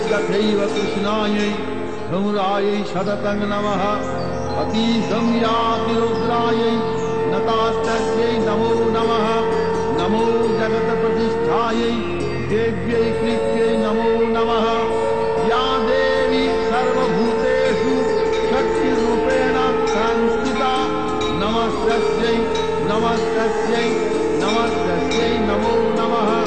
तथैव कृष्णायै धूम्रायै सततं नमः अतीशं याति रुद्रायै नतास्तस्यै नमो नमः नमो जगत्प्रतिष्ठायै देव्यै कृत्यै नमो नमः या देवी सर्वभूतेषु शक्तिरूपेण संस्थिता नमस्तस्यै नमस्तस्यै नमस्तस्यै नमो नमः।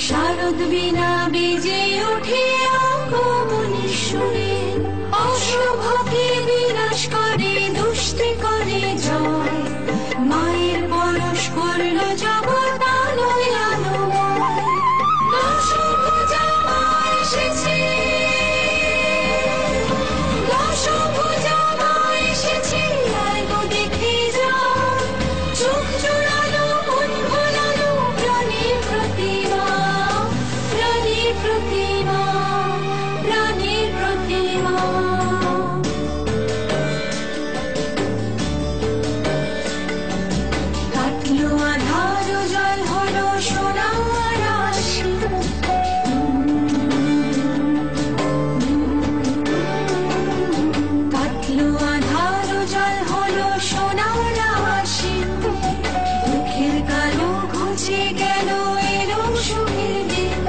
শারদ বিনা বেজে ওঠে আগমনী সুরে অশুভকে বিনাশ করে দুষ্টি করে জয় মায়ের পরশ করল জগৎ আলোয় আলোময় দশভুজা মা এসেছে দশভুজা মা এসেছে আয় গো দেখে যাও চোখ জোড়ালো মন ভোলালো প্রাণীর প্রতিমা প্রাণীর প্রতিমা প্রাণীর প্রতিমা। কাটলো আধার জল হলো সোনার রাশি কাটলো আধার জল হলো সোনার রাশি দুঃখের কালো ঘুচে গেল এলো সুখের দিন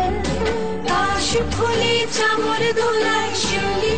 কাশ ফুলে চামর দোলায় শিউলি